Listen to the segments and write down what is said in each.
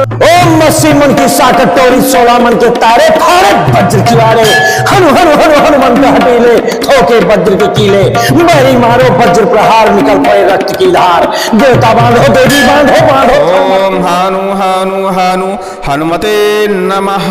ओम 80 मन की साकत टोरी 16 मन के तारे फाड़े वज्र की वारे हनु हनु हनु हनुमान के हटीले ठोके वज्र के कीले मेरी मारो वज्र प्रहार निकल पड़े रक्त की धार देवता बांधो देवी बांधो बांधो। ओम हानु हानु हानु हनुमते नमः।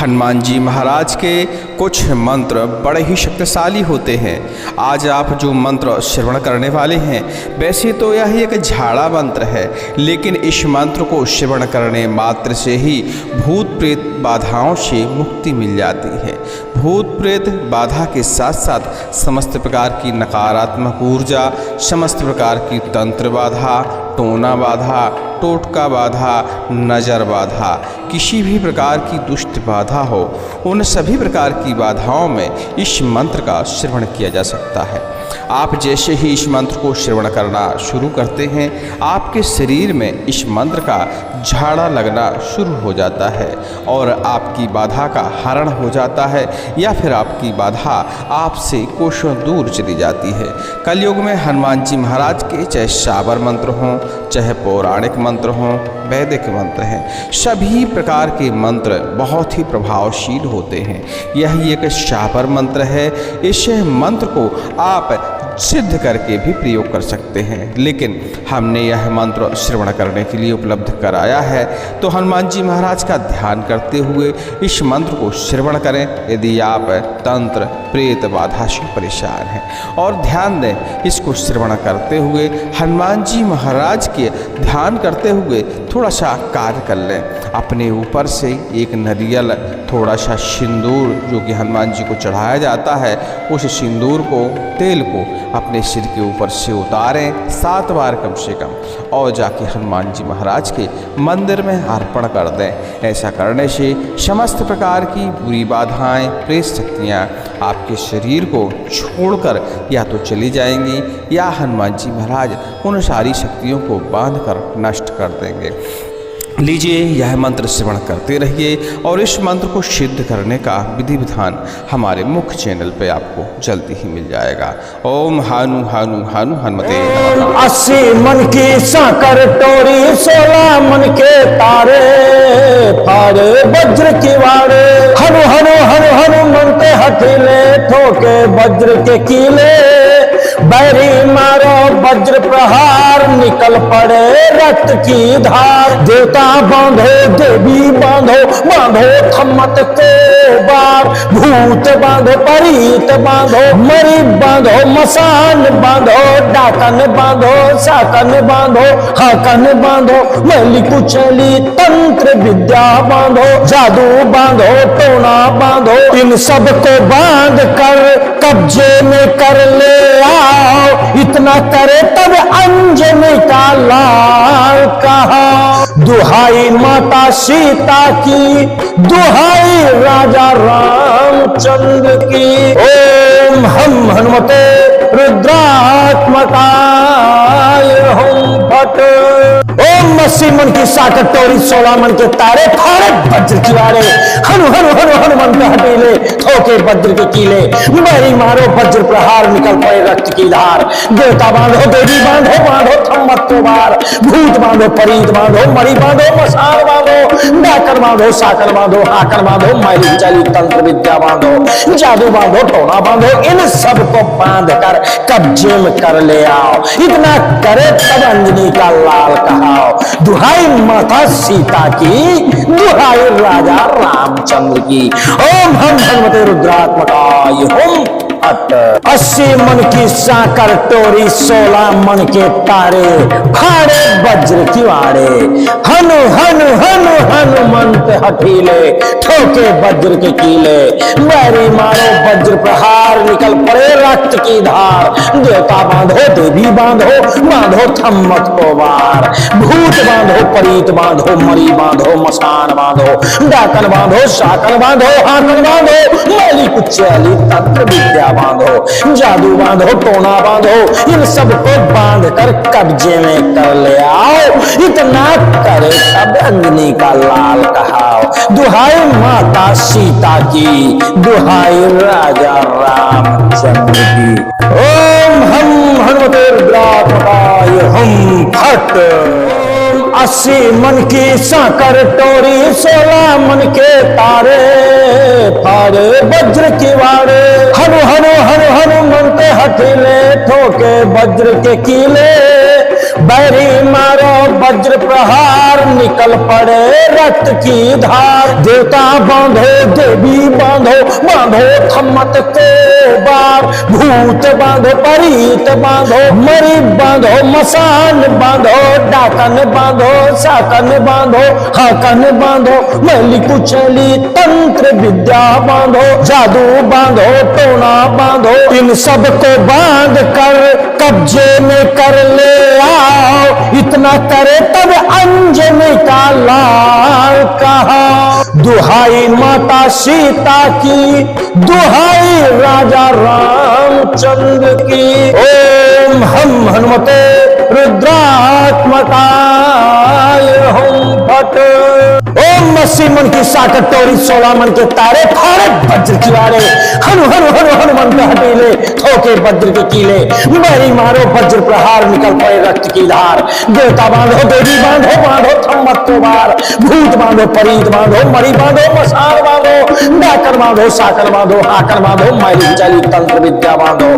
हनुमान जी महाराज के कुछ मंत्र बड़े ही शक्तिशाली होते हैं। आज आप जो मंत्र श्रवण करने वाले हैं वैसे तो यह एक झाड़ा मंत्र है, लेकिन इस मंत्र को श्रवण करने मात्र से ही भूत प्रेत बाधाओं से मुक्ति मिल जाती है। भूत प्रेत बाधा के साथ साथ समस्त प्रकार की नकारात्मक ऊर्जा, समस्त प्रकार की तंत्र बाधा, टोना बाधा, टोटका बाधा, नज़र बाधा, किसी भी प्रकार की दुष्ट बाधा हो, उन सभी प्रकार की बाधाओं में इस मंत्र का श्रवण किया जा सकता है। आप जैसे ही इस मंत्र को श्रवण करना शुरू करते हैं, आपके शरीर में इस मंत्र का झाड़ा लगना शुरू हो जाता है और आपकी बाधा का हरण हो जाता है, या फिर आपकी बाधा आपसे कोसों दूर चली जाती है। कलयुग में हनुमान जी महाराज के चाहे शाबर मंत्र हों, चाहे पौराणिक मंत्र हों, वैदिक मंत्र हैं, सभी प्रकार के मंत्र बहुत ही प्रभावशील होते हैं। यही एक शाबर मंत्र है। इस मंत्र को आप सिद्ध करके भी प्रयोग कर सकते हैं, लेकिन हमने यह मंत्र श्रवण करने के लिए उपलब्ध कराया है, तो हनुमान जी महाराज का ध्यान करते हुए इस मंत्र को श्रवण करें यदि आप तंत्र प्रेत बाधा से परेशान हैं। और ध्यान दें, इसको श्रवण करते हुए हनुमान जी महाराज के ध्यान करते हुए थोड़ा सा कार्य कर लें। अपने ऊपर से एक नरियल, थोड़ा सा सिंदूर जो कि हनुमान जी को चढ़ाया जाता है, उस सिंदूर को, तेल को अपने सिर के ऊपर से उतारें 7 बार कम से कम, और जाके हनुमान जी महाराज के मंदिर में अर्पण कर दें। ऐसा करने से समस्त प्रकार की बुरी बाधाएं, प्रेत शक्तियाँ आपके शरीर को छोड़कर या तो चली जाएंगी, या हनुमान जी महाराज उन सारी शक्तियों को बांधकर नष्ट कर देंगे। लीजिए, यह मंत्र श्रवण करते रहिए और इस मंत्र को सिद्ध करने का विधि विधान हमारे मुख्य चैनल पे आपको जल्दी ही मिल जाएगा। ओम हानु हानु हानु हनुमते नमः। 80 मन की साकर टोरी 16 मन के तारे फाड़े वज्र की वारे हनु हनु हनु हनुमान के हथेले ठोके वज्र के कीले बैरी मारो वज्र प्रहार निकल पड़े रक्त की धार देवता बांधो देवी बांधो बांधो थम्मत को बार भूत बांधो परीत बांधो मरी बांधो मसान बांधो डाकन बांधो साकन बांधो हाकन बांधो मैली कुचली तंत्र विद्या बांधो जादू बांधो टोना बांधो इन सबको बांध कर कब्जे में कर ले आओ। इतना करे तब अंजनी का लाल कहा, दुहाई माता सीता की, दुहाई राजा रामचंद्र की। ओम हम हनुमते रुद्रात्मकाय हम फट। ओम 80 मन की साकत टोरी 16 मन के तारे फाड़े वज्र की वारे हनु हनु हनु हनुमान के हटीले ठोके वज्र के कीले मेरी मारो वज्र प्रहार निकल पड़े रक्त की धार देवता बांधो देवी बांधो बांधो थम्मत को बार भूत बांधो परीत बांधो मरी बांधो मसान बांधो डाकर बांधो साकर बांधो हाकर बांधो मैली चली तंत्र विद्या बांधो जादू बांधो टोना बांधो इन सबको बांध कर कब्जे में कर ले आओ। इतना करे तब अंजनी का लाल कहाओ, दुहाई माता सीता की, दुहाई राजा रामचंद्र की। ओम हम हनुमते रुद्रात्मकाय हम फट। 80 मन की साकर टोरी 16 मन के तारे फाड़े वज्र की वाड़े हनु हनु हनु हनुमंत हठीले ठोके वज्र के कीले मैरी मारो वज्र प्रहार निकल पड़े रक्त की धार देवता बांधो देवी बांधो बांधो थम्मत को बार भूत बांधो परीत बांधो मरी बांधो मसान बांधो डाकन बांधो साकन बांधो हाकन बांधो मैली कुचैली तंत्र विद्या बांधो जादू बांधो टोना बांधो इन सबको बांध कर कब्जे में कर ले आओ। इतना करे तब अंजनी का लाल कहाओ, दुहाई माता सीता की, दुहाई राजा रामचंद्र की। ओम हम हनुमते रुद्रात्मकाय हम फट। 80 मन की साकर टोरी 16 मन के तारे फाड़े वज्र की वाड़े हनु हनु हनु हनुमंत हठीले ठोके वज्र के कीले बैरी मारो वज्र प्रहार निकल पड़े रक्त की धार देवता बांधो देवी बांधो बांधो थम्मत को बार भूत बांधो परीत बांधो मरी बांधो मसान बांधो डाकन बांधो साकन बांधो हाकन बांधो मैली कुचली तंत्र विद्या बांधो जादू बांधो टोना बांधो इन सब को बांध कर कब्जे में कर ले आओ इतना करे तब अंजनी का लाल कहा दुहाई माता सीता की दुहाई राजा रामचंद्र की ओम हम हनुमते रुद्रात्मकाय हम फट ओम 80 मन की साकर टोरी 16 मन के तारे फाड़े वज्र की वाड़े हनु हनु हनु हनुमंत हठीले ठोके वज्र के कीले बैरी मारो वज्र प्रहार निकल पड़े रक्त की धार देवता बांधो देवी बांधो बांधो थम्मत को बार भूत बांधो परीत बांधो मरी बांधो मसान बांधो डाकर बांधो साकर बांधो हाकर बांधो मैली चाली तंत्र विद्या बांधो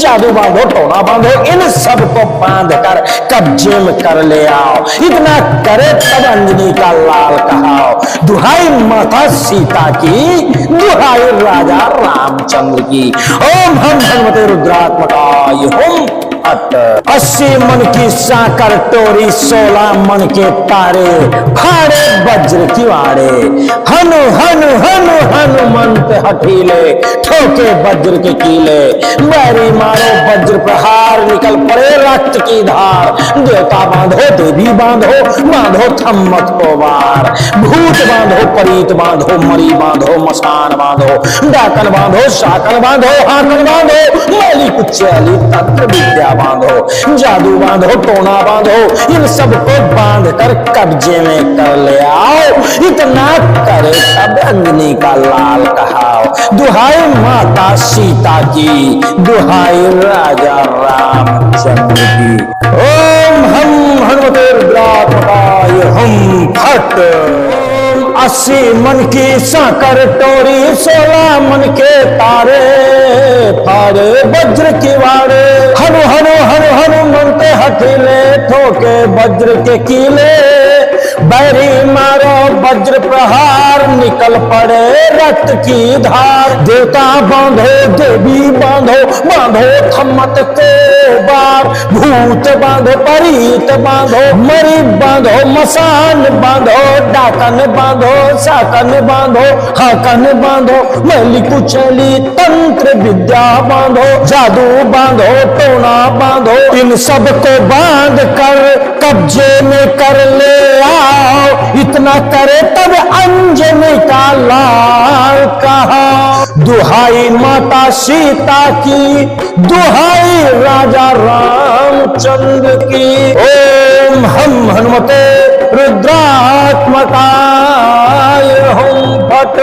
जादू बांधो टोना बांधो इन सबको बांध कर कब्जे में कर ले आओ इतना करे तब अंजनी का लाल कहाओ दुहाई माता सीता की दुहाई राजा रामचंद्र की ओम हम हनुमते रुद्रात्मकाय हम 80 मन की साकर टोरी 16 मन के तारे फाड़े वज्र की वाड़े हनु हनु हनु हनुमंत हठीले ठोके वज्र के कीले बैरी मारो वज्र प्रहार निकल पड़े रक्त की धार देवता बांधो देवी बांधो बांधो थम्मत को वार भूत बांधो परीत बांधो मरी बांधो मसान बांधो डाकन बांधो साकन बांधो हाकन बांधो मैली कुचली तंत्र विद्या बांधो जादू बांधो टोना बांधो इन सबको बांध कर कब्जे में कर ले आओ इतना करे तब अंजनी का लाल कहाओ दुहाई माता सीता की दुहाई राजा रामचंद्र की ओम हम हनुमते रुद्रात्मकाय हम फट 80 मन की साकर टोरी 16 मन के तारे फाड़े वज्र की वाड़े हनु हनु हनु हनुमंत हठीले ठोके वज्र के कीले बैरी मारो वज्र प्रहार निकल पड़े रक्त की धार देवता बांधो देवी बांधो बांधो थम्मत को बार भूत बांधो परीत बांधो मरी बांधो मसान बांधो डाकन बांधो साकन बांधो हाकन बांधो मैली कुचली तंत्र विद्या बांधो जादू बांधो टोना बांधो इन सब को बांध कर कब्जे में कर ले आओ इतना करे तब अंजनी का लाल कहा दुहाई माता सीता की दुहाई राजा रामचंद्र की ओम हम हनुमते रुद्रात्मकाय हम फट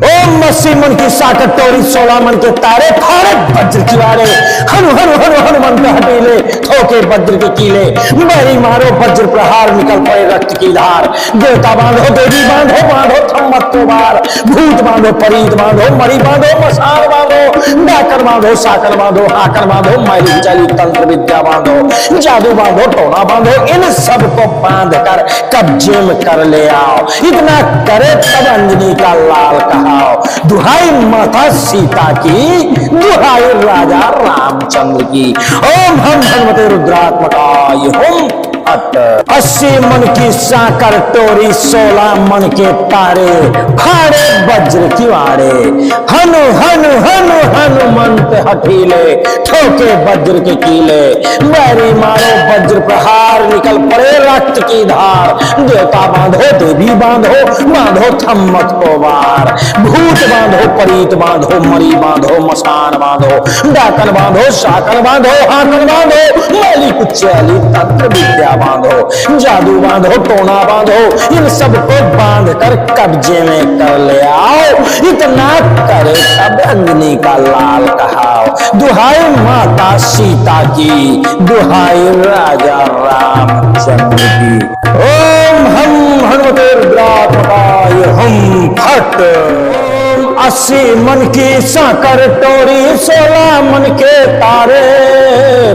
ओम 80 मन की साकर टोरी 16 मन के तारे फाड़े वज्र की वाड़े हनु हनु हनु हनुमंत हठीले ठोके वज्र के कीले बैरी मारो वज्र प्रहार निकल पड़े रक्त की धार देवता बांधो देवी बांधो बांधो थम्मत को बार भूत बांधो परीत बांधो मरी बांधो मसान बांधो डाकर बांधो साकर बांधो हाकर बांधो मैली चाली तंत्र विद्या बांधो जादू बांधो टोना बांधो इन सबको बांध कर कब्जे में कर ले आओ इतना करे तब अंजनी का लाल कहाओ दुहाई माता सीता की दुहाई राजा रामचंद्र की ओम हम हनुमते रुद्रात्मकाय हम 80 मन की साकर टोरी 16 मन के तारे फाड़े वज्र की वाड़े हनु हनु हनु हनुमंत हठीले ठोके वज्र के कीले बैरी मारो वज्र प्रहार निकल पड़े रक्त की धार देवता बांधो देवी बांधो बांधो थम्मत को वार भूत बांधो परीत बांधो मरी बांधो मसान बांधो डाकन बांधो साकन बांधो हाकन बांधो मैली कुचली तंत्र विद्या बांधो जादू बांधो टोना बांधो इन सबको बांध कर कब्जे में कर ले आओ इतना करे तब अंजनी का लाल कहा कहाओ। दुहाई माता सीता की, दुहाई राजा रामचंद्र की। ओम हम हनुमते रुद्रात्मकाय हम फट। 80 मन की साकर टोरी, 16 मन के तारे,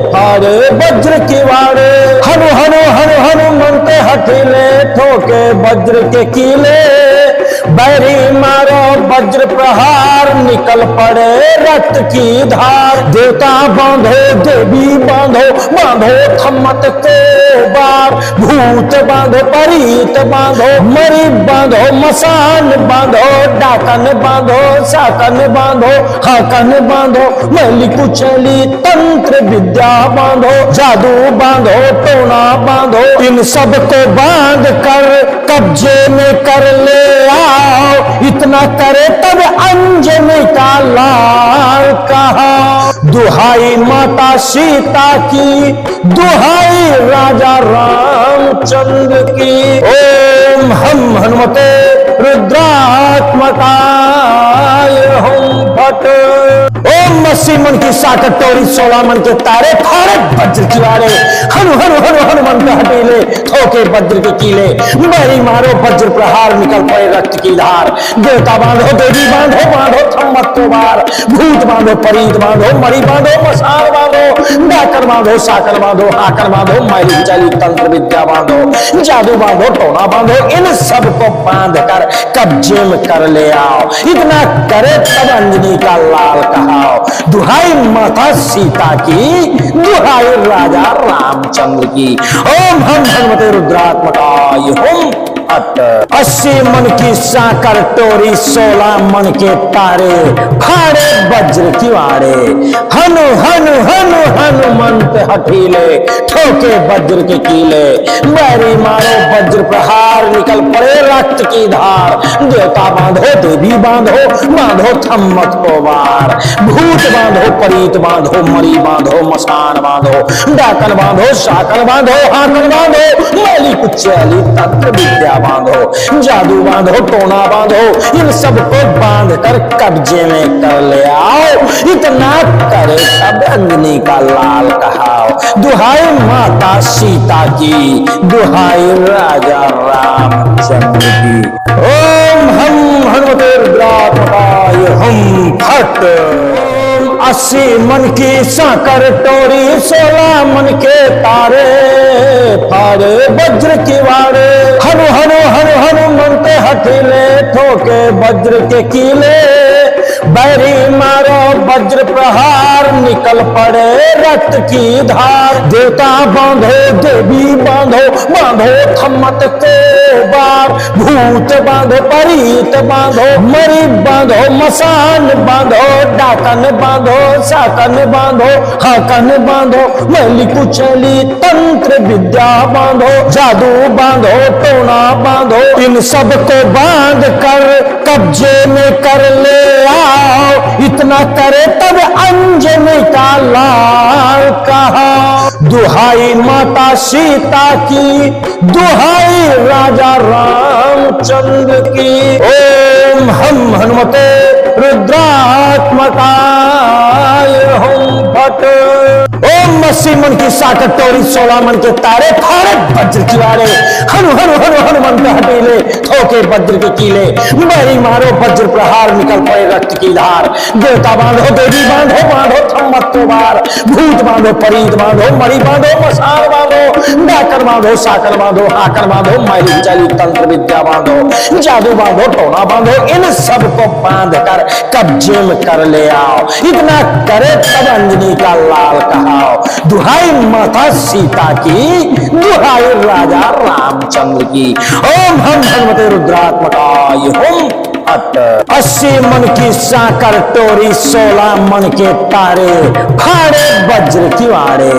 फाड़े वज्र की वाड़े। हनु हनु हनु हनुमंत हठीले, ठोके वज्र के कीले। बैरी मारो वज्र प्रहार, निकल पड़े रक्त की धार। देवता बांधो देवी बांधो, बांधो थम्मत को बार। भूत बांधो परीत बांधो, मरी बांधो मसान बांधो। डाकन बांधो साकन बांधो, हाकन बांधो मैली कुचली तंत्र विद्या बांधो। जादू बांधो टोना बांधो, इन सबको बांध कर कब्जे में कर ले आओ। इतना करे तब अंजनी का लाल कहा। दुहाई माता सीता की, दुहाई राजा रामचंद्र की। ओम हम हनुमते रुद्रात्मकाय हम फट। ओम 80 मन की साकर टोरी, 16 मन के तारे, फाड़े वज्र की वाड़े। हनु हनु हनु हनुमंत हठीले, ठोके वज्र के कीले। बैरी मारो वज्र प्रहार, निकल पड़े रक्त की धार। देवता बांधो देवी बांधो, बांधो थम्मत को बार। भूत बांधो परीत बांधो, मरी बांधो मसान बांधो। डाकर बांधो साकर बांधो, हाकर बांधो मैली चली तंत्र विद्या बांधो। जादू बांधो टोना बांधो, इन सबको बांध कर कब्जे में कर ले आओ। इतना करे तब अंजनी का लाल कहाओ। दुहाई माता सीता की, दुहाई राजा रामचंद्र की। ओम हम हनुमते रुद्रात्मकाय हम फट। 80 मन की साकर टोरी, 16 मन के तारे, फाड़े वज्र की वाड़े। हनु हनु हनु हनुमंत हठीले, ठोके वज्र के कीले। बैरी मारो वज्र प्रहार, निकल पड़े रक्त की धार। देवता बांधो देवी बांधो, बांधो थम्मत को बार। भूत बांधो परीत बांधो, मरी बांधो मसान बांधो। डाकन बांधो साकन बांधो, हाकन बांधो मैली कुचैली तंत्र विद्या बांधो। जादू बांधो टोना बांधो, इन सबको बांध कर कब्जे में कर ले आओ। इतना करे तब अंजनी का लाल कहाओ। दुहाई माता सीता की, दुहाई राजा रामचंद्र की। ओम हम हनुमते रुद्रात्मकाय हम फट। 80 मन की साकर टोरी, 16 मन के तारे, फाड़े वज्र की वाड़े। हनु हनु हनु हनुमंत हठीले, ठोके वज्र के कीले। बैरी मारो वज्र प्रहार, निकल पड़े रक्त की धार। देवता बांधो देवी बांधो, बांधो थम्मत को बार। भूत बांधो परीत बांधो, मरी बांधो मसान बांधो। डाकन बांधो साकन बांधो, हाकन बांधो मैली कुचली तंत्र विद्या बांधो। जादू बांधो टोना बांधो, इन सबको बांध कर कब्जे में कर ले आओ। इतना करे तब अंजनी का लाल कहा। दुहाई माता सीता की, दुहाई राजा रामचंद्र की। ओम हम हनुमते रुद्रात्मकाय हम फट। ओम 80 मन की साकर टोरी, 16 मन के तारे, फाड़े वज्र की वाड़े। हनु हनु हनु हनुमंत हठीले, ठोके वज्र के कीले। बैरी मारो वज्र प्रहार, निकल पड़े रक्त की धार। देवता बांधो देवी बांधो, बांधो थम्मत को बार। भूत बांधो परीत बांधो, मरी बांधो मसान बांधो। डाकर बांधो साकर बांधो, हाकर बांधो मैली चली तंत्र विद्या बांधो। जादू बांधो टोना बांधो, इन सबको बांध कर कब्जे में कर ले आओ। इतना करे तब अंजनी का लाल कहाओ। दुहाई माता सीता की, दुहाई राजा रामचंद्र की। ओम हम हनुमते रुद्रात्मकाय हम फट। 80 मन की साकर टोरी, 16 मन के तारे, फाड़े वज्र की वाड़े।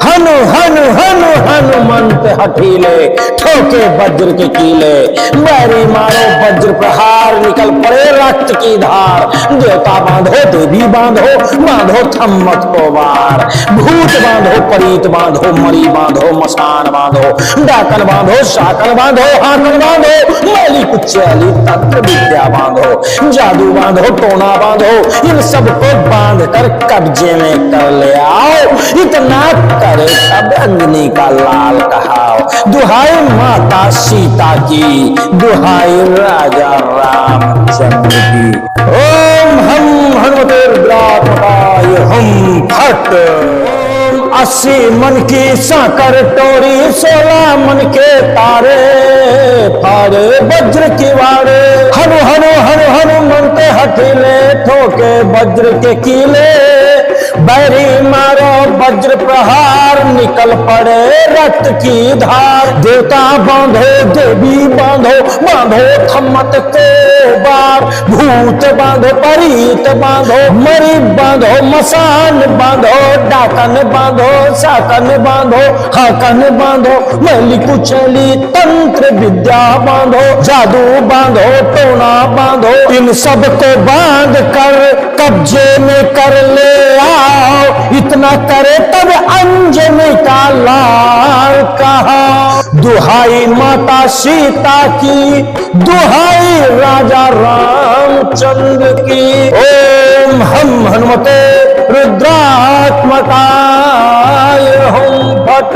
हनु हनु हनु हनुमंत हठीले, ठोके वज्र के कीले। बैरी मारो वज्र प्रहार, निकल पड़े रक्त की धार। देवता बांधो देवी बांधो, बांधो थम्मत को बार। भूत बांधो परीत बांधो, मरी बांधो मसान बांधो। डाकन बांधो साकन बांधो, हाकन बांधो मैली कुचैली तंत्र विद्या बांधो, जादू बांधो, टोना बांधो, इन सबको बांध कर कब्जे में कर ले आओ। इतना करे तब अंजनी का लाल कहाओ। दुहाई माता सीता की, दुहाई राजा रामचंद्र की। ओम हम हनुमते रुद्रात्मकाय हम फट। 80 मन की साकर टोरी, 16 मन के तारे, फाड़े वज्र की वाड़े। हनु हनु हनु हनुमंत हठीले, ठोके वज्र के कीले। बैरी मारो वज्र प्रहार, निकल पड़े रक्त की धार। देवता बांधो, देवी बांधो, बांधो थम्मत को बार। भूत बांधो, परीत बांधो, मरी बांधो, मसान बांधो, डाकन बांधो, साकन बांधो, हाकन बांधो, मैली कुचैली तंत्र विद्या बांधो, जादू बांधो, टोना बांधो, इन सबको बांध कर कब्जे में कर ले आओ। इतना करे तब अंजनी का लाल कहा। दुहाई माता सीता की, दुहाई राजा रामचंद्र की। ओम हम हनुमते रुद्रात्मकाय हम फट।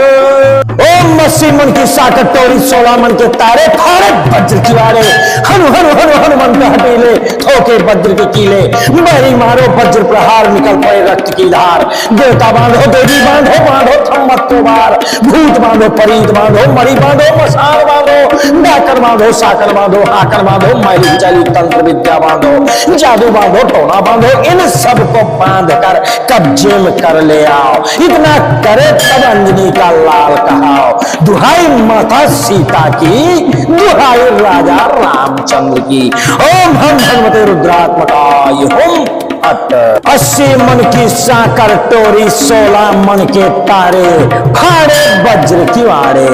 ओम 80 मन की साकर टोरी, 16 मन के तारे, फाड़े वज्र की वाड़े। हनु हनु हनु हनुमंत हठीले, ठोके वज्र के कीले। बैरी मारो वज्र प्रहार, निकल पड़े रक्त की धार। देवता बांधो, देवी बांधो, बांधो थम्मत को बार। भूत बांधो, परीत बांधो, मरी बांधो, मसान बांधो, डाकर बांधो, साकर बांधो, हाकर बांधो, मैली कुचैली तंत्र विद्या बांधो, जादू बांधो, टोना बांधो, इन सबको बांध कर कब्जे में कर ले आओ। इतना करे तब अंजनी का लाल कहाओ। दुहाई माता सीता की, दुहाई राजा रामचंद्र की। ओम हम हनुमते रुद्रात्मकाय हम फट। 80 मन की साकर टोरी, 16 मन के तारे, फाड़े वज्र की वाड़े।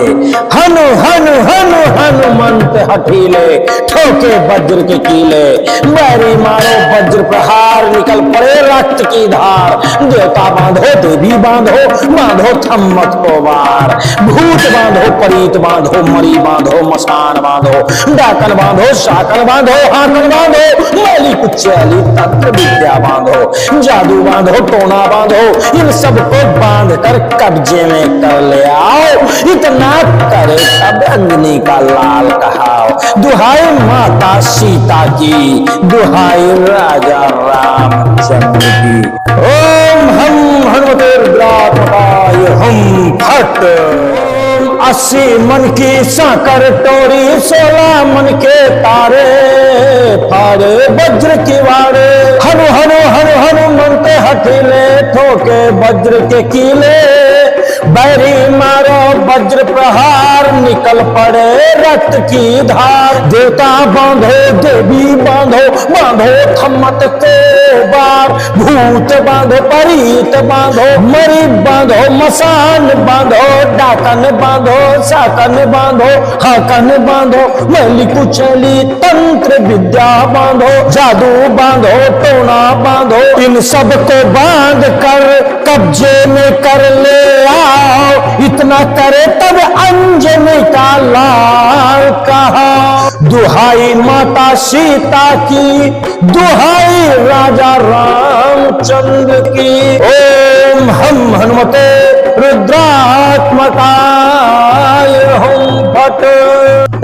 हनु हनु हनु हनुमंत हठीले, ठोके वज्र के कीले। बैरी मारो वज्र प्रहार, निकल पड़े रक्त की धार। देवता बांधो, देवी बांधो, बांधो थम्मत को बार। भूत बांधो, परीत बांधो, मरी बांधो, मसान बांधो, डाकन बांधो, साकन बांधो, हाकन बांधो, मैली कुचैली तंत्र विद्या बांधो, जादू बांधो, टोना बांधो, इन सबको बांध कर कब्जे में कर ले आओ। इतना करे तब अंजनी का लाल कहाओ। दुहाई माता सीता की, दुहाई राजा रामचंद्र की। ओम हम हनुमते रुद्रात्मकाय हम फट। 80 मन की साकर टोरी, 16 मन के तारे, फाड़े वज्र की वाड़े। हनु हनु हनु हनुमंत हठीले, ठोके वज्र के कीले। बैरी मारो वज्र प्रहार, निकल पड़े रक्त की धार। देवता बांधो, देवी बांधो, बांधो थम्मत को बार। भूत बांधो, परीत बांधो, मरी बांधो, मसान बांधो, डाकन बांधो, साकन बांधो, हाकन बांधो, मैली कुचैली तंत्र विद्या बांधो, जादू बांधो, टोना बांधो, इन सबको बांध कर कब्जे में कर ले आओ। इतना करे तब अंजनी का लाल कहा। दुहाई माता सीता की, दुहाई राजा रामचंद्र की। ओम हम हनुमते रुद्रात्मकाय हम फट।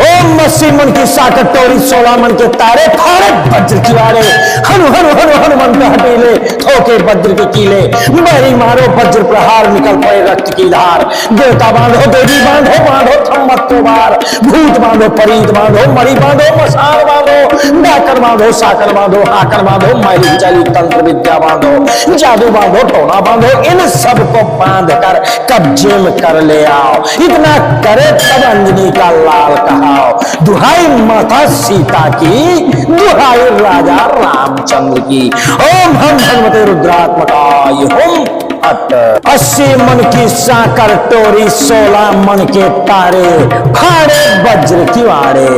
ओम 80 मन की साकर टोरी, 16 मन के तारे, फाड़े वज्र की वाड़े। हनु हनु हनु हनुमंत हठीले, ठोके वज्र के कीले। बैरी मारो वज्र प्रहार, निकल पड़े रक्त की धार। देवता बांधो, देवी बांधो, बांधो थम्मत को बार। भूत बांधो, परीत बांधो, मरी बांधो, मसान बांधो, डाकर बांधो, साकर बांधो, हाकर बांधो, मैली कुचैली तंत्र विद्या बांधो, जादू बांधो, टोना बांधो, इन सबको बांध कर कब्जे में कर ले आओ। इतना करे तब अंजनी का लाल कहाओ। दुहाई माता सीता की, दुहाई राजा रामचंद्र की। ओम हम हनुमते रुद्रात्मकाय हम हट। 80 मन की साकर टोरी 16 मन के तारे फाड़े वज्र किवाड़े।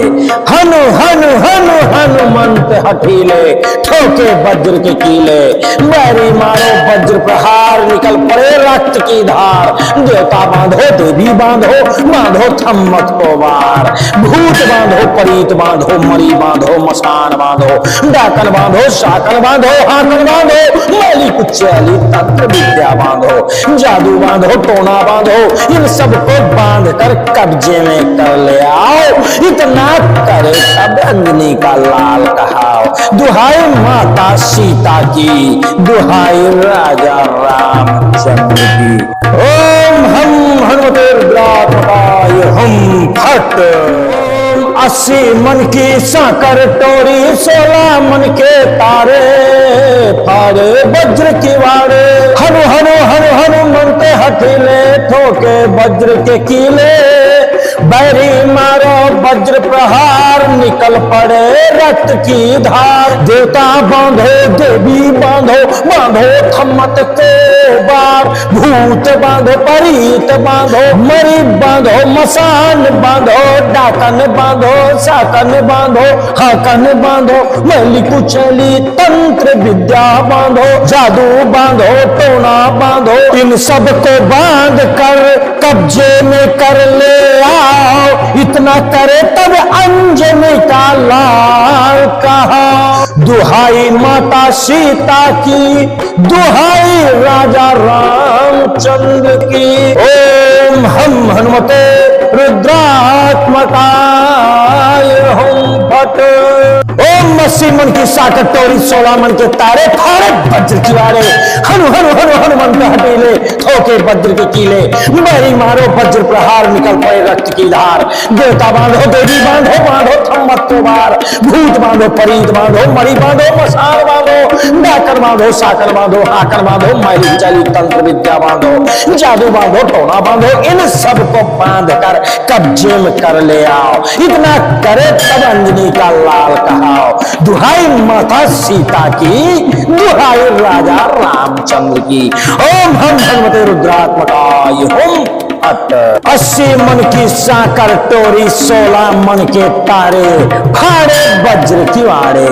हनु हनु हनु हनुमंत हठीले ठोके वज्र के कीले। बैरी मारो वज्र प्रहार निकल पड़े रक्त की धार। देवता बांधो देवी बांधो बांधो थम्मत को वार। भूत बांधो परीत बांधो मरी बांधो मसान बांधो डाकन बांधो शाकन बांधो हाकन बांधो मैली कुचैली तंत्र विद्या बांधो जादू बांधो टोना बांधो। इन सबको बांध कर कब्जे में कर ले आओ। इतना करे तब अंजनी का लाल कहाओ। दुहाई माता सीता की दुहाई राजा रामचंद्र की। ओम हम हनुमते रुद्रात्मकाय हम फट। 80 मन की साकर टोरी 16 मन के तारे फाड़े वज्र किवाड़े। हनु हनु हनु हनुमंत हठीले ठोके वज्र के कीले। बैरी मारो वज्र प्रहार निकल पड़े रक्त की धार। देवता बांधो देवी बांधो बांधो थम्मत को बार। भूत बांधो परीत बांधो मरी बांधो मसान बांधो डाकन बांधो शाकन बांधो हाकन बांधो मैली कुचैली तंत्र विद्या बांधो जादू बांधो टोना बांधो। इन सबको बांध कर कब्जे में कर ले आओ। इतना करे तब अंजनी का लाल कहा। दुहाई माता सीता की दुहाई राजा रामचंद्र की। ओम हम हनुमते रुद्रात्मकाय हम फट। ओम 80 मन की साकर टोरी 16 मन के तारे फाड़े वज्र किवाड़े। हनु हनु हनु हनुमंत हठीले ठोके वज्र के कीले। बैरी मारो वज्र प्रहार निकल पड़े रक्त की धार। देवता बांधो देवी बांधो बांधो थम्मत को वार। भूत बांधो परीत बांधो मरी बांधो मसान बांधो डाकन बांधो शाकन बांधो हाकन बांधो मैली चाली तंत्र विद्या बांधो जादू बांधो टोना बांधो। इन सबको बांध कर कब्जे में कर ले आओ। इतना करे तब अंजनी का लाल कहाओ। दुहाई माता सीता की दुहाई राजा रामचंद्र की। ओम हम हनुमते रुद्रात्मकाय हम फट। 80 मन की साकर टोरी 16 मन के तारे फाड़े वज्र किवाड़े।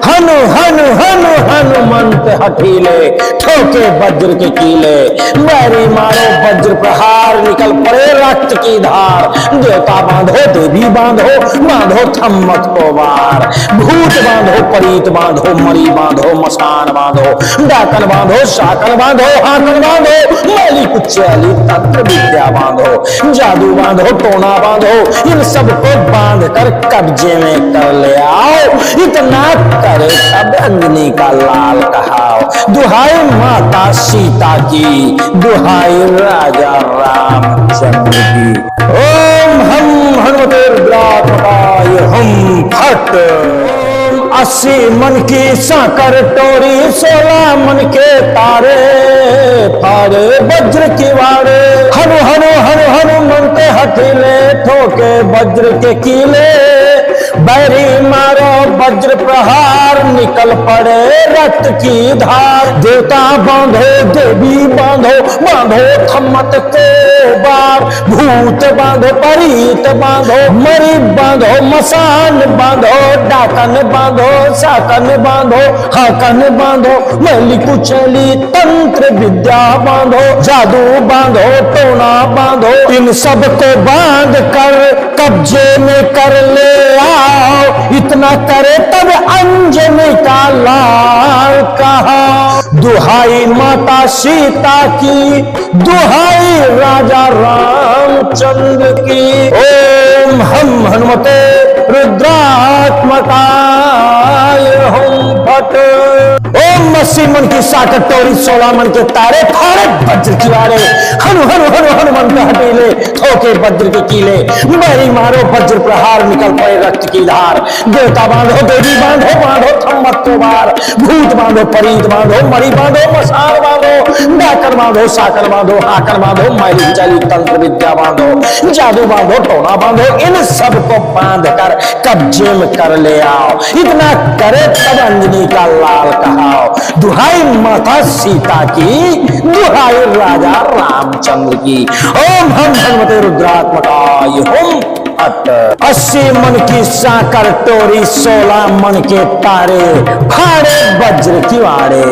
हनु हनु हनु हनुमंत हठीले ठोके वज्र के कीले। बैरी मारो वज्र प्रहार निकल पड़े रक्त की धार। देवता बांधो देवी बांधो बांधो थम्मत को वार। भूत बांधो परीत बांधो मरी बांधो मसान बांधो डाकन बांधो शाकन बांधो हाकन बांधो मैली कुचैली तंत्र विद्या बांधो जादू बांधो टोना बांधो। इन सबको बांध कर कब्जे में कर ले आओ। इतना करे तब अंजनी का लाल कहाओ। दुहाई माता सीता की दुहाई राजा रामचंद्र की। ओम हम हनुमते रुद्रात्मकाय हम फट। 80 मन की साकर टोरी 16 मन के तारे फाड़े वज्र किवाड़े। हनु हनु हनु हनुमंत हठीले ठोके वज्र के कीले। बैरी मारो वज्र प्रहार निकल पड़े रक्त की धार। देवता बांधो देवी बांधो बांधो थम्मत को बार। भूत बांधो परीत बांधो मरी बांधो मसान बांधो डाकन बांधो शाकन बांधो हाकन बांधो मैली कुचैली तंत्र विद्या बांधो जादू बांधो टोना बांधो। इन सबको बांध कर कब्जे में कर ले आओ। इतना करे तब अंजनी का लाल कहा। दुहाई माता सीता की दुहाई राजा रामचंद्र की। ओम हम हनुमते रुद्रात्मकाय हम फट। ओम 80 मन की साकर टोरी 16 मन के तारे फाड़े वज्र किवाड़े। हनु हनु हनु हनुमंत हठीले ठोके वज्र के कीले। बैरी मारो वज्र प्रहार निकल पड़े रक्त की धार। देवता बांधो देवी बांधो बांधो थम्मत को वार। भूत बांधो परीत बांधो मरी बांधो मसान बांधो डाकन बांधो शाकन बांधो हाकन बांधो मैली चाली तंत्र विद्या बांधो जादू बांधो टोना बांधो। इन सबको बांध कर कब्जे में कर ले आओ। इतना करे तब अंजनी का लाल कहाओ। दुहाई माता सीता की, दुहाई राजा रामचंद्र की। ओम हम हनुमते रुद्रात्मकाय हुम फट। 80 मन की साकर टोरी 16 मन के तारे, फाड़े वज्र किवाड़े।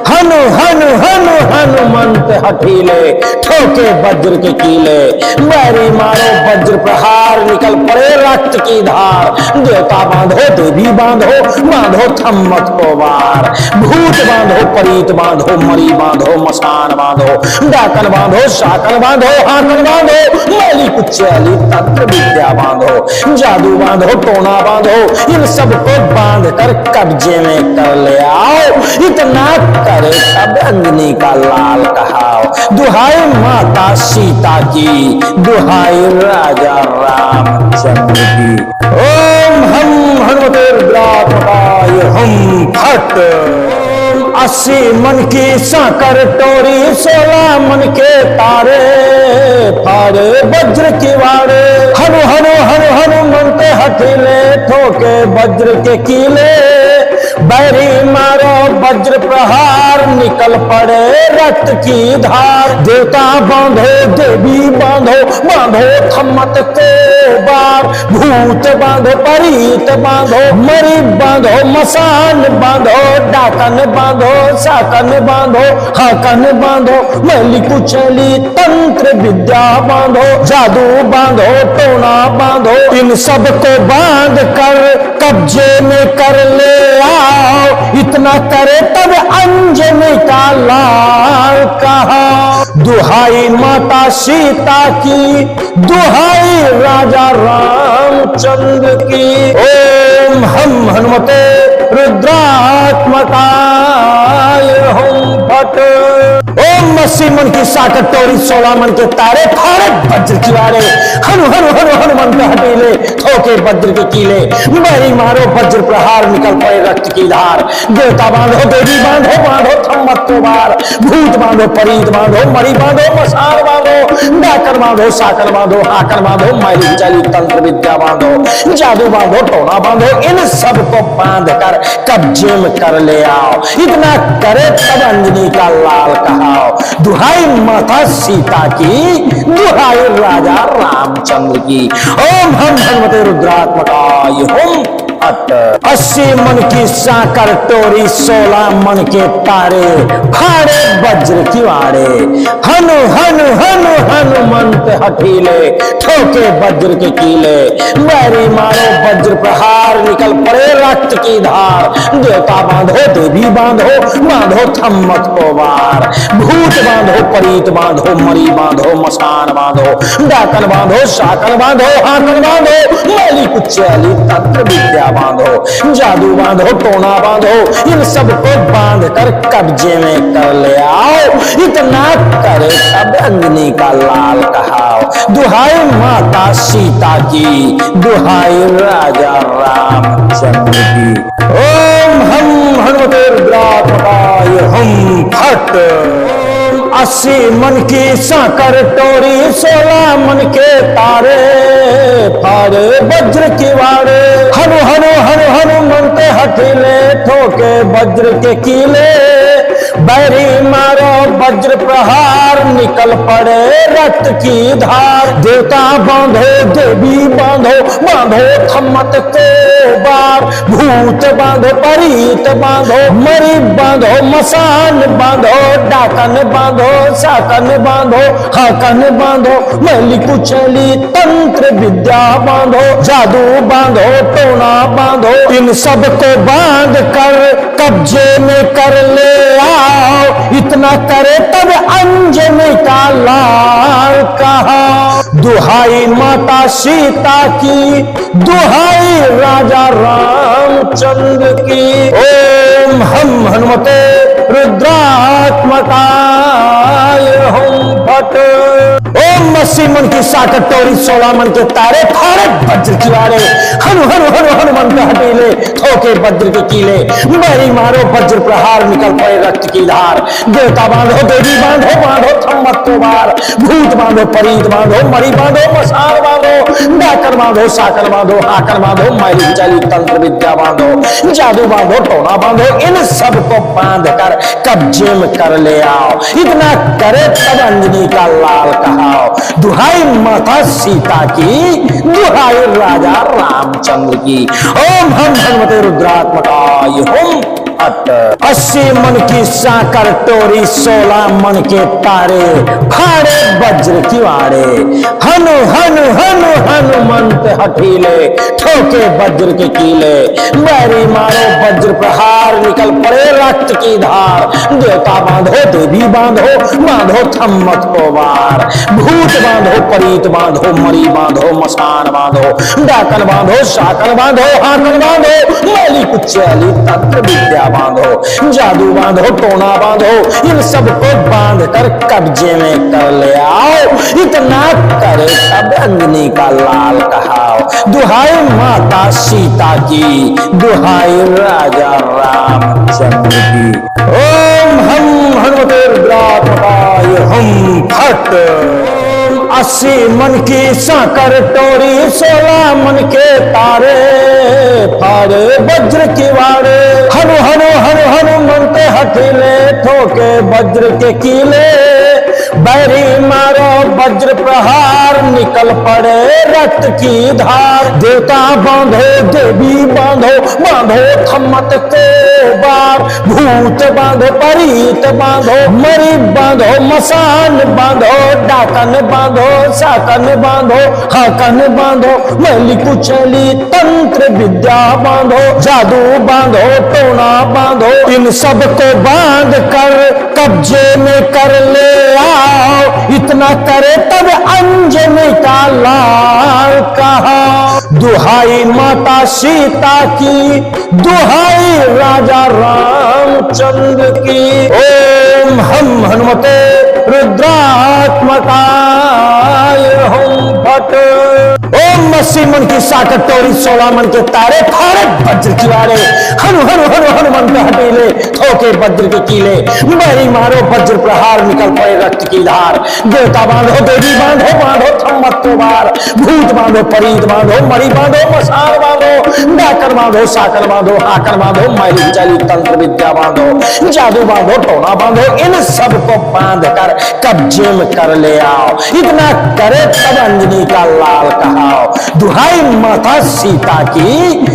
हनु हनु हनु हनुमंत हठीले, ठोके वज्र के कीले। बैरी मारो वज्र प्रहार, निकल पड़े रक्त की धार। देवता बांधो, देवी बांधो, बांधो थम्मत को वार। भूत बांधो, परीत बांधो, मरी बांधो, मसान बांधो। डाकन बांधो, शाकन बांधो, हाकन बांधो। मैली कुचैली तंत्र विद्या बांधो, जादू बांधो, टोना बांधो। इन सबको बांध कर कब्जे में कर ले आओ। इतना करे तब अंजनी का लाल कहाओ। दुहाई माता सीता की, दुहाई राजा रामचंद्र की। ओम हम हनुमते रुद्रात्मकाय हुम फट। 80 मन की साकर टोरी 16 मन के तारे, फाड़े वज्र किवाड़े। हनु हनु हनु हनुमंत हठीले, ठोके वज्र के कीले। बैरी मारो वज्र प्रहार, निकल पड़े रक्त की धार। देवता बांधो, देवी बांधो, बांधो थम्मत को बार। भूत बांधो, परीत बांधो, मरी बांधो, मसान बांधो। डाकन बांधो, साकन बांधो, हाकन बांधो। मैली कुचैली तंत्र विद्या बांधो, जादू बांधो, टोना बांधो। इन सबको बांध कर कब्जे में कर ले आओ। इतना करे तब अंजनी का लाल कहा। दुहाई माता सीता की, दुहाई राजा रामचंद्र की। ओम हम हनुमते रुद्रात्मकाय हुम फट। ओम 80 मन की साकर टोरी 16 मन के तारे, फाड़े वज्र किवाड़े। हनु हनु हनु हनुमंत हठीले, ठोके वज्र के कीले। बैरी मारो वज्र प्रहार, निकल पड़े रक्त की धार। देवता बांधो, देवी बांधो, बांधो थम्मत को बार। भूत बांधो, परीत बांधो, मरी बांधो, मसान बांधो। डाकन बांधो, साकन बांधो, हाकन बांधो। मैली कुचैली तंत्र विद्या बांधो, जादू बांधो, टोना बांधो। इन सबको बांध कर कब्जे में कर ले आओ। इतना करे तब अंजनी का लाल कहाओ। दुहाई माता सीता की, दुहाई राजा रामचंद्र की। ओम हम हनुमते रुद्रात्मकाय हुम फट। 80 मन की साकर टोरी 16 मन के तारे, फाड़े वज्र किवाड़े। हनु हनु हनु हनुमंत हठीले, ठोके वज्र के कीले। बैरी मारो वज्र प्रहार, निकल पड़े रक्त की धार। देवता बांधो, देवी बांधो, बांधो थम्मत को वार। भूत बांधो, परीत बांधो, मरी बांधो, मसान बांधो। डाकन बांधो, शाकन बांधो, हाकन बांधो। मैली कुचैली तंत्र विद्या बांधो, जादू बांधो, टोना बांधो। इन सबको बांध कर कब्जे में कर ले आओ। इतना करे तब अंजनी का लाल कहाओ। दुहाई माता सीता की, दुहाई राजा रामचंद्र की। ओम हम हनुमते रुद्रात्मकाय हुम फट। 80 मन की साकर टोरी 16 मन के तारे, फाड़े वज्र किवाड़े। हनु हनु हनु हनुमंत हठीले, ठोके वज्र के कीले। बैरी मारो वज्र प्रहार, निकल पड़े रक्त की धार। देवता बांधो, देवी बांधो, बांधो थम्मत को बार। भूत बांधो, परीत बांधो, मरी बांधो, मसान बांधो। डाकन बांधो, साकन बांधो, हाकन बांधो। मैली कुचैली तंत्र विद्या बांधो, जादू बांधो, टोना बांधो। इन सबको बांध कर कब्जे में कर ले आओ। इतना करे तब अंजनी का लाल कहा। दुहाई माता सीता की, दुहाई राजा रामचंद्र की। ओम हम हनुमते रुद्रात्मकाय हुम फट। ओम 80 मन की साकर टोरी 16 मन के तारे, फाड़े वज्र किवाड़े। हनु हनु हनु हनुमंत हठीले, ठोके वज्र के कीले, बैरी मारो वज्र प्रहार, निकल पड़े रक्त की धार। देवता बांधो, देवी बांधो, बांधो थम्मत को बार, भूत बांधो, परीत बांधो, मरी बांधो, मसान बांधो, डाकर बांधो, साकर बांधो, हाकर बांधो, मैली चाली तंत्र विद्या बांधो, जादू बांधो, टोना बांधो, इन सबको बांध कर कब्जे में कर ले आओ। इतना करे तब अंजनी का लाल कहाओ, दुहाई माता सीता की, दुहाई राजा रामचंद्र की। ओम हम हनुमते रुद्रात्मकाय हुम फट। 80 मन की साकर टोरी, 16 मन के तारे, फाड़े वज्र की वाड़े। हनु हनु हनु हनुमंत हठीले, ठोके वज्र के कीले, बैरी मारो वज्र प्रहार, निकल पड़े रक्त की धार। देवता बांधो, देवी बांधो, बांधो थम्मत को बार, भूत बांधो, परीत बांधो, मरी बांधो, मसान बांधो, डाकन बांधो, साकन बांधो, हाकन बांधो, मैली कुचैली तंत्र विद्या बांधो, जादू बांधो, टोना बांधो, इन सबको बांध कर कब्जे में कर ले आओ। इतना करे तब अंजनी का लाल कहाओ, दुहाई माता सीता की, दुहाई राजा रामचंद्र की। ओम हम हनुमते रुद्रात्मकाय हुम फट। 80 मन की साकर टोरी, 16 मन के तारे, फाड़े वज्र की वाड़े। हनु हनु हनु हनुमंत हठीले, ठोके वज्र के कीले, बैरी मारो वज्र प्रहार, निकल पड़े रक्त की धार। देवता बांधो, देवी बांधो, बांधो थम्मत को बार, भूत बांधो, परीत बांधो, मरी बांधो, मसान बांधो, डाकन बांधो, साकन बांधो, हाकन बांधो, मैली कुचैली तंत्र विद्या बांधो, जादू बांधो, टोना बांधो, इन सबको बांध कर कब्जे में कर ले आओ। इतना करे तब अंजनी का लाल कहा, दुहाई माता सीता की, दुहाई राजा रामचंद्र की। ओम हम हनुमते रुद्रात्मकाय हुम फट। ओम 80 मन की साकर टोरी, 16 मन के तारे, फाड़े वज्र की वाड़े। हनु हनु हनु हनुमंत हठीले, ठोके वज्र के कीले, बैरी मारो वज्र प्रहार, निकल पड़े रक्त की धार। देवता बांधो, देवी बांधो, बांधो थम्मत को बार, भूत बांधो, परीत बांधो, मरी बांधो, मसान बांधो, डाकर बांधो, साकर बांधो, हाकर बांधो, मैली चाली तंत्र विद्या बांधो, जादू बांधो, टोना बांधो, इन सबको बांध कर कब्जे में कर ले आओ। इतना करे तब अंजनी का लाल कहाओ, दुहाई माता सीता की,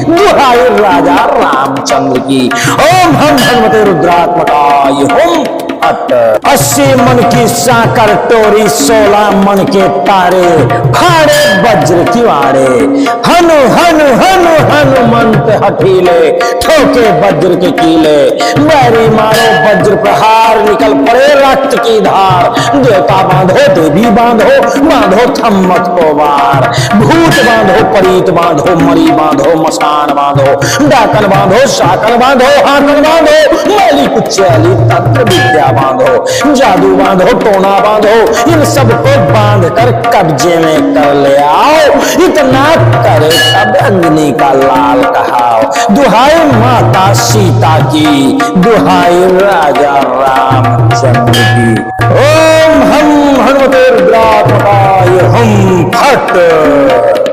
दुहाई राजा रामचंद्र की। ओम हम हनुमते रुद्रात्मकाय हुम फट। 80 मन की साकर टोरी, 16 मन के तारे, फाड़े वज्र की वाड़े। हनु हनु हनु हनुमंत हठीले, ठोके वज्र के कीले, बैरी मारो वज्र प्रहार, निकल पड़े रक्त की धार। देवता बांधो, देवी बांधो, बांधो थम्मत को बार, भूत बांधो, परीत बांधो, मरी बांधो, मसान बांधो, डाकन बांधो, साकन बांधो, हाकन बांधो, मैली कुचैली तंत्र विद्या बांधो, जादू बांधो, टोना बांधो, इन सबको बांध कर कब्जे में कर ले आओ। इतना करे तब अंजनी का लाल कहाओ, दुहाई माता सीता की, दुहाई राजा रामचंद्र की। ओम हम हनुमते रुद्रात्मकाय हुम फट।